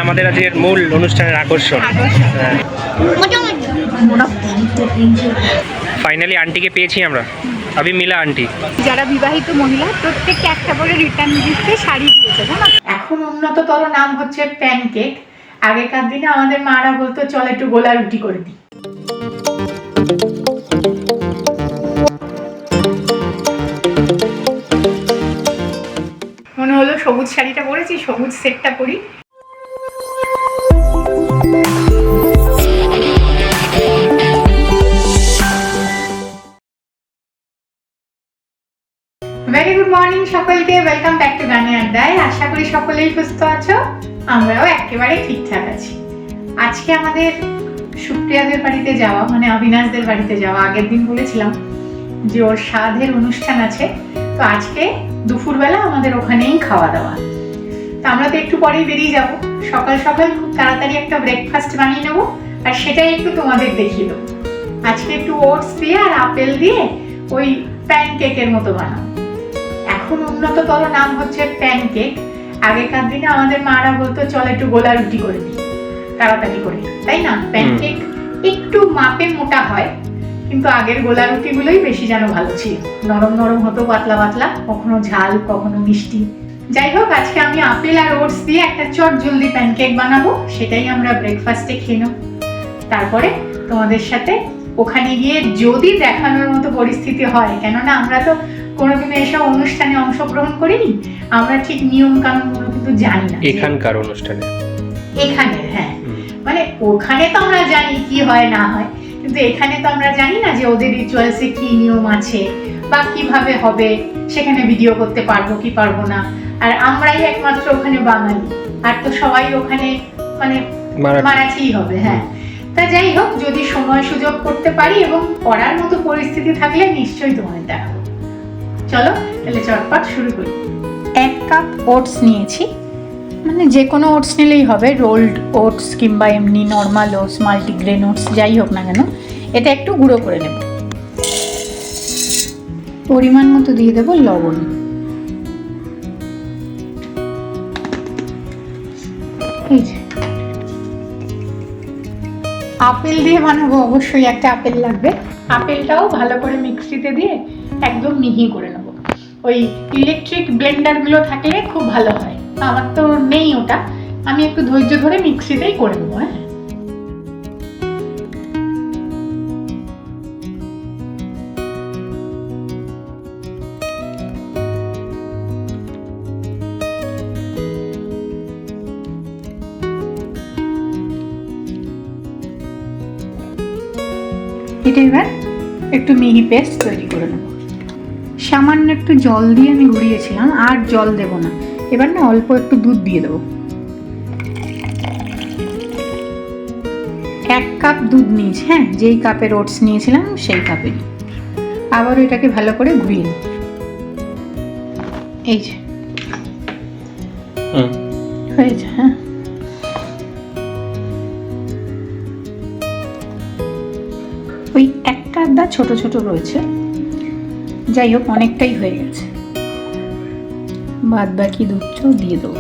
আমাদের আজকের মূল অনুষ্ঠানের আকর্ষণ। ফাইনালি আন্টিকে পেয়েছি আমরা, আবি মিলা আন্টি। যারা বিবাহিত মহিলা প্রত্যেককে একটা করে রিটার্ন গিফটে শাড়ি দিয়েছে, জানো। এখন উন্নততর নাম হচ্ছে প্যানকেক। আগেকার দিনে আমাদের মারা বলতো চল একটু গোলা রুটি করে দিই। মনে হলো সবুজ শাড়িটা পরেছি, সবুজ সেটটা পরি। ভেরি গুড মর্নিং সকলকে, ওয়েলকাম ব্যাক টু গানে আড্ডায়। আশা করি সকলেই সুস্থ আছো, আমরাও একেবারে ঠিকঠাক আছি। আজকে আমাদের সুপ্রিয়াদের বাড়িতে যাওয়া, মানে অবিনাশদের বাড়িতে যাওয়া। আগের দিন বলেছিলাম যে ওর সাধের অনুষ্ঠান আছে, তো আজকে দুপুরবেলা আমাদের ওখানেই খাওয়া দাওয়া। তো আমরা তো একটু পরেই বেরিয়ে যাব। সকাল সকাল খুব তাড়াতাড়ি একটা ব্রেকফাস্ট বানিয়ে নেবো, আর সেটাই একটু তোমাদের দেখিয়ে দেবো। আজকে একটু ওটস দিয়ে আর আপেল দিয়ে ওই প্যানকেকের মতো বানাবো। এখন উন্নততর নাম হচ্ছে প্যানকেক। আগেকার দিনে আমাদের মারা বলতো চল একটু গোলা রুটি করে দিই তাড়াতাড়ি করে, তাই না? প্যানকেক একটু মাপে মোটা হয়, কিন্তু আগের গোলা রুটিগুলোই বেশি যেন ভালো ছিল। নরম নরম হতো, পাতলা পাতলা, কখনো ঝাল কখনো মিষ্টি। যাই হোক, আজকে আমি আপেল আর ওটস দিয়ে একটা চট জলদি প্যানকেক বানাবো, সেটাই আমরা ব্রেকফাস্টে খেয়ে নেব। তারপরে তোমাদের সাথে ওখানে গিয়ে যদি দেখানোর মতো পরিস্থিতি হয়, কেননা আমরা তো কোনোদিনও এসব অনুষ্ঠানে অংশগ্রহণ করিনি, আমরা ঠিক নিয়ম কানুনগুলো কিন্তু জানি না। এখানকার অনুষ্ঠানে, এখানে, হ্যাঁ, মানে ওখানে তো আমরা জানি কি হয় না হয়, কিন্তু এখানে তো আমরা জানি না যে ওদের রিচুয়ালসে কি নিয়ম আছে বা কিভাবে হবে, সেখানে ভিডিও করতে পারবো কি পারবো না। আর আমরাই একমাত্র ওখানে বাঙালি, আর তো সবাই ওখানে মানে মারাঠিই হবে। হ্যাঁ, তা যাই হোক, যদি সময় সুযোগ করতে পারি এবং করার মতো পরিস্থিতি থাকলে নিশ্চয়ই তোমাদের দেখাবো। চলো তাহলে চটপট শুরু করি। 1 কাপ ওটস নিয়েছি, মানে যে কোনো ওটস নিলেই হবে, রোল্ড ওটস কিংবা এমনি নর্মাল ওটস, মাল্টিগ্রেন ওটস, যাই হোক না কেন। এটা একটু গুঁড়ো করে নেব। পরিমাণ মতো দিয়ে দেব লবণ। এই যে আপেল দিয়ে বানাবো, অবশ্যই একটা আপেল লাগবে। আপেলটাও ভালো করে মিক্সিতে দিয়ে একদম মিহি করে নেব। ওই ইলেকট্রিক ব্লেন্ডারগুলো থাকলে খুব ভালো হয়, আমার তো নেই ওটা। আমি একটু ধৈর্য ধরে মিক্সিতেই করে নেবো। হ্যাঁ, এটা এবার একটু মিহি পেস্ট তৈরি করে নেব। সামান্য একটু জল দিয়ে আমি গুঁড়িয়েছিলাম, আর জল দেব না। এবার না অল্প একটু দুধ দিয়ে দেবো। 1 কাপ দুধ নিয়েছি, হ্যাঁ, যেই কাপের ওটস নিয়েছিলাম সেই কাপেরই। আবার এটাকে ভালো করে ঘুরিয়ে নেব। এই যে হয়েছে। হ্যাঁ, ওই একটা আধা ছোট ছোট রয়েছে, যাই হোক অনেকটাই হয়ে গেছে। বাদ বাকি দুধটাও দিয়ে দেবো।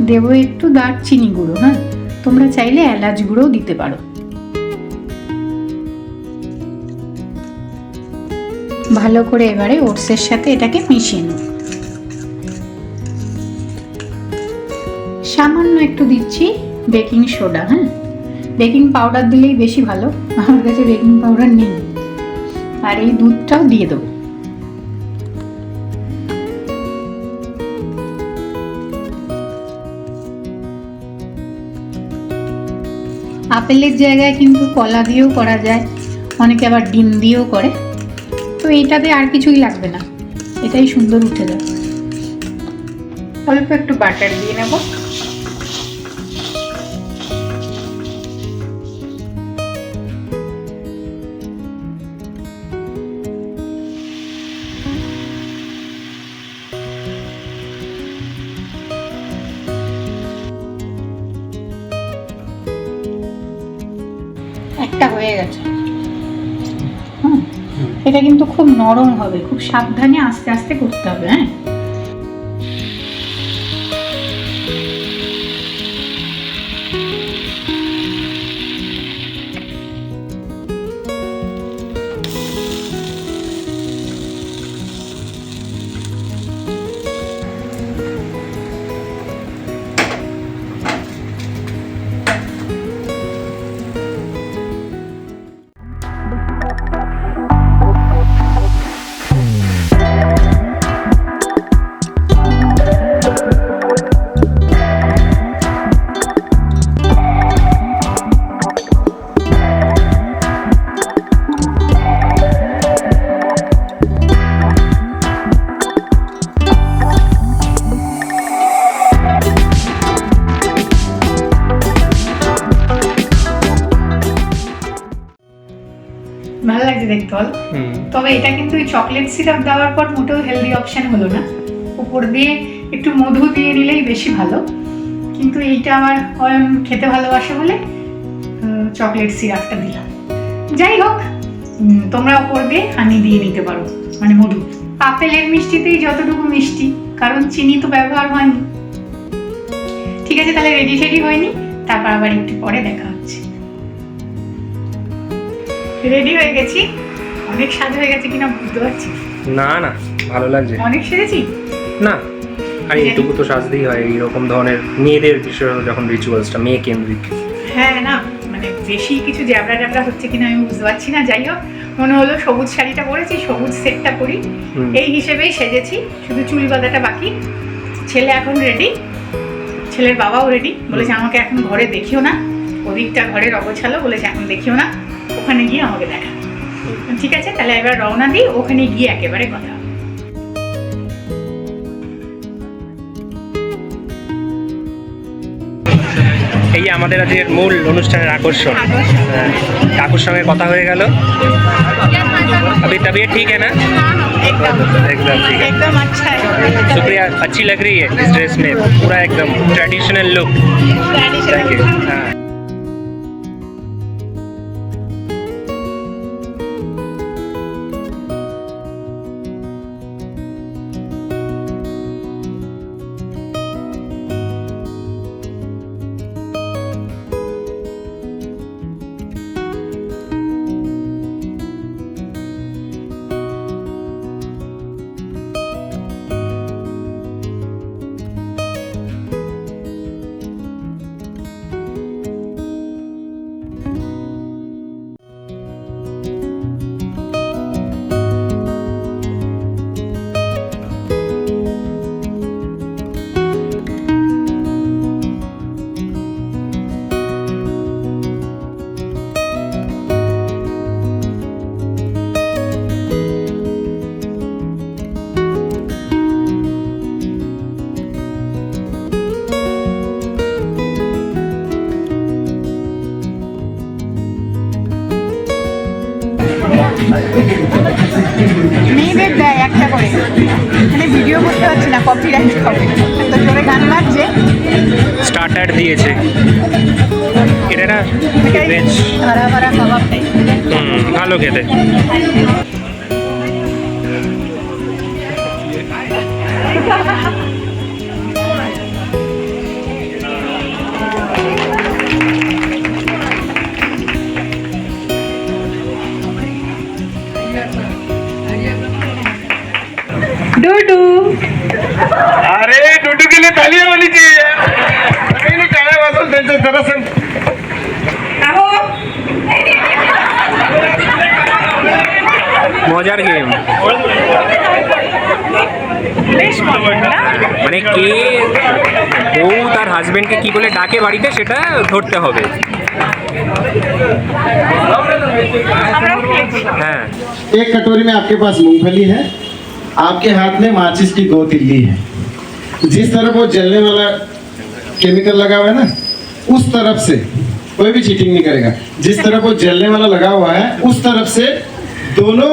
দেবো একটু দারচিনি গুঁড়ো, হ্যাঁ, তোমরা চাইলে এলাচ গুঁড়োও দিতে পারো। ভালো করে এবারে ওটসের সাথে এটাকে মিশিয়ে নেব। সামান্য একটু দিচ্ছি বেকিং সোডা, হ্যাঁ, বেকিং পাউডার দিলেই বেশি ভালো, আমার কাছে বেকিং পাউডার নেই। আর এই দুধটাও দিয়ে দেবো। আপেলের জায়গায় কিন্তু কলা দিয়েও করা যায়, অনেকে আবার ডিম দিয়েও করে। তো এইটাতে আর কিছুই লাগবে না, এটাই সুন্দর উঠে যাবে। অল্প একটু বাটার দিয়ে নেব। একটা হয়ে গেছে। এটা কিন্তু খুব নরম হবে, খুব সাবধানে আস্তে আস্তে করতে হবে। হ্যাঁ, দেখতে হলো। তবে এটা কিন্তু চকলেট সিরাপ দেওয়ার পর মোটেও হেলদি অপশন হলো না। উপর দিয়ে একটু মধু দিয়ে নিলেই বেশি ভালো, কিন্তু এইটা আমার অয়ন খেতে ভালোবাসে বলে চকলেট সিরাপটা দিলাম। যাই হোক, তোমরা উপর দিয়ে হানি দিয়ে নিতে পারো, মানে মধু। আপেলের মিষ্টিতেই যতটুকু মিষ্টি, কারণ চিনি তো ব্যবহার হয়নি। ঠিক আছে, তাহলে রেডি শেডি হয়নি, তারপর আবার একটু পরে দেখা হচ্ছে। রেডি হয়ে গেছি। অনেক সাজ হয়ে গেছে কিনা বুঝতে পারছি না, না ভালো লাগছে। অনেক সেরেছি না, আর এইটুকু তো সাজতেই হয় এইরকম ধরনের মেয়েদের বিষয়, যখন রিচুয়ালসটা মেয়ে কেন্দ্রিক। হ্যাঁ, না মানে বেশি কিছু জ্যাবড়া ট্যাবড়া হচ্ছে কিনা আমি বুঝতে পারছি না। যাই হোক, মনে হলো সবুজ শাড়িটা পরেছি, সবুজ সেটটা পরি, এই হিসেবেই সেজেছি। শুধু চুল বাঁধাটা বাকি। ছেলে এখন রেডি, ছেলের বাবাও রেডি। বলেছে আমাকে এখন ঘরে দেখিও না, ওদিকটা ঘরের অগোছালো, বলেছে এখন দেখিও না, ওখানে গিয়ে আমাকে দেখা। ঠিক আছে, তাহলে এবার রওনা দিই, ওখানে গিয়ে একেবারে কথা। এই যে আমাদের আজকের মূল অনুষ্ঠানের আকর্ষণ। কাকুর সঙ্গে কথা হয়ে গেল। अभी तबीयत ठीक है ना? एकदम ठीक है, एकदम अच्छा है। शुक्रिया, अच्छी लग रही है इस ड्रेस में, पूरा एकदम ट्रेडिशनल लुक। Thank you. हाँ, মেয়েদের দেয় একটা করে, মানে ভিডিও করতে পারছি না, কপিরাইট হবে, তো জোরে গান বাজছে। স্টার্টার দিয়েছে এটা না, ভেজ ভাড়া ভাড়া কাবাবটাই ভালো খেতে। डूडू, अरे डूडू के लिए तालियां होनी चाहिए यार। कहीं नहीं काया वासल त्यांचं दरअसल মজার গেম, মানে কে বউ তার হাজবেন্ডকে কি বলে ডাকে বাড়িতে সেটা ধরতে হবে। হ্যাঁ, एक कटोरी में आपके पास मूंगफली है, आपके हाथ में माचिस की 2 तिल्ली है। जिस तरफ वो जलने वाला केमिकल लगा हुआ है ना, उस तरफ से कोई भी चीटिंग नहीं करेगा। जिस तरफ वो जलने वाला लगा हुआ है उस तरफ से दोनों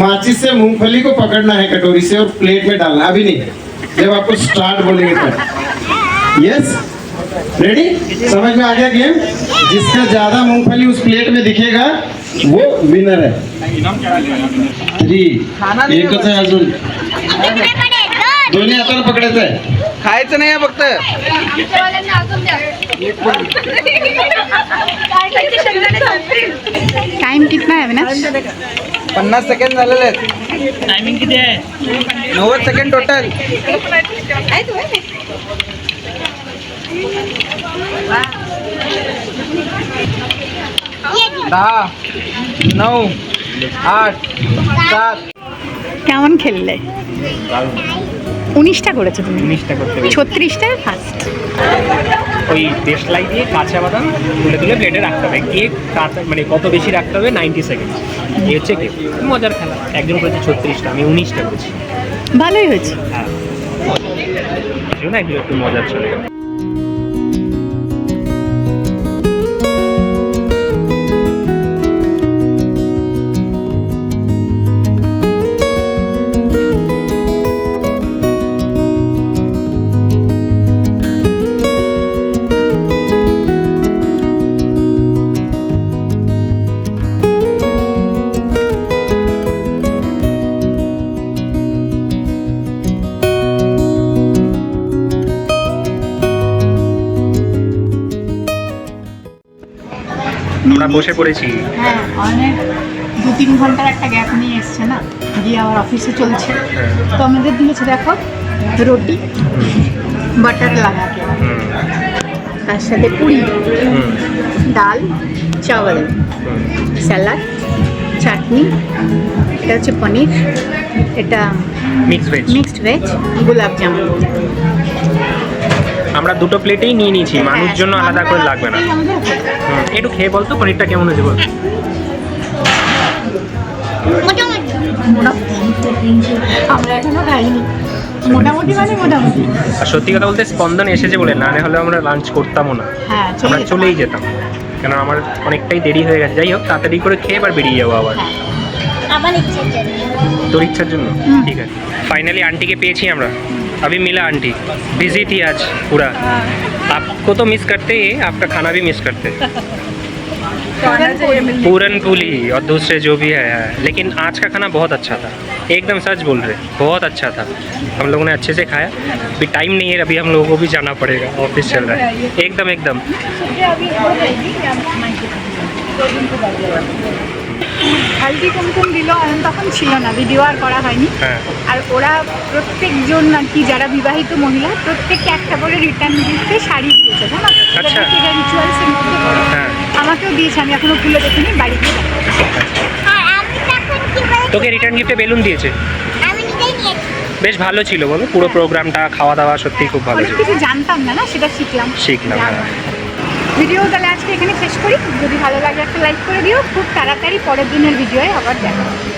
माचिस से मूंगफली को पकड़ना है कटोरी से और प्लेट में डालना। अभी नहीं, जब आपको स्टार्ट बोलेंगे तब। Yes, ready? समझ में आ गया गेम? जिसका ज्यादा मूंगफली उस प्लेट में दिखेगा वो विनर है। 3 एकच आहे अजून, दोन्ही हाताने पकडायचं आहे, खायचं नाही आहे फक्त. टाइम कितना है अविनाश? 50 सेकंड झालेले आहेत. टायमिंग किती आहे? 90 सेकंड टोटल. 10 9 8 7 কেমন খেললে? 19টা করেছো তুমি? 19টা করতে হবে। 36টায় ফার্স্ট। ওই দেশলাই দিয়ে কাঁচা বাদাম তুলে তুলে প্লেটে রাখতে হবে। কেক মানে কত বেশি রাখতে হবে? 90 সেকেন্ড। এই হচ্ছে কেক। মজার খেলা। একজন করেছে 36টা, আমি 19টা করেছি। ভালোই হয়েছে। হ্যাঁ, না এগুলো একটু মজার চলে গেল। আমরা বসে পড়েছি। হ্যাঁ অনেক 2-3 ঘন্টার একটা গ্যাপ নিয়ে এসছে না, গিয়ে আবার অফিসে চলছে। তো আমাদের দিয়েছে দেখো রুটি বাটার লাগাকে, হুম, তার সাথে পুরি, হুম, ডাল, চাওয়াল, স্যালাড, চাটনি, এটা হচ্ছে পনির, এটা মিক্স ভেজ। মিক্সড ভেজ, গোলাপ জামুন। আমরা দুটো প্লেটেই নিয়ে নিয়েছি, মানুষ জন্য আলাদা করে লাগবে না। হুম, একটু খেয়ে বলতো পনিরটা কেমন হয়েছে বল। আমরা এখনো খাইনি, মোটামুটি মানে মোটামুটি। আর সত্যি কথা বলতে স্পন্দন এসেছে বলে, না হলে আমরা লাঞ্চ করতামও না, হ্যাঁ আমরা চলেই যেতাম, কেন আমার অনেকটাই দেরি হয়ে গেছে। যাই হোক, তাড়াতাড়ি করে খেয়ে এবার বেরিয়ে যাবো আবার। আবার ইচ্ছে জানি তোর ইচ্ছার জন্য ঠিক আছে। ফাইনালি आंटी के পেয়েছি আমরা। अभी मिला आंटी, बिजी थी आज पूरा। आपको तो मिस करते ही, आपका खाना भी मिस करते। पूरन पूली और दूसरे जो भी है, लेकिन आज का खाना बहुत अच्छा था, एकदम सच बोल रहे, बहुत अच्छा था। हम लोगों ने अच्छे से खाया। अभी टाइम नहीं है, अभी हम लोगों को भी जाना पड़ेगा, ऑफिस चल रहा है। एकदम एकदम হালদি কুমকুম দিল, তখন ছিল না, ভিডিও আর করা হয়নি। হ্যাঁ, আর ওরা প্রত্যেকজন আর কি যারা বিবাহিত মহিলা প্রত্যেককে একটা করে রিটার্ন গিফটে শাড়ি দিয়েছে, জানো? আচ্ছা। এটা রিচুয়ালসের মধ্যে পড়ে। হ্যাঁ। আমাকেও দিয়েছে, আমি এখনো খুলে দেখিনি, বাড়িতে আর আমি তখন কি বলে তোকে রিটার্ন গিফটে বেলুন দিয়েছে, আমি নিজেই নিয়েছি বেশ ভালো ছিল বলো। পুরো প্রোগ্রামটা, খাওয়া দাওয়া সত্যি খুব ভালো অনেক ছিল। কিছু জানতাম না, সেটা শিখলাম। শিখলাম, হ্যাঁ। ভিডিও তাহলে আজকে এখানে শেষ করি। যদি ভালো লাগে একটা লাইক করে দিও। খুব তাড়াতাড়ি পরের দিনের ভিডিওয়ে আবার দেখা হবে।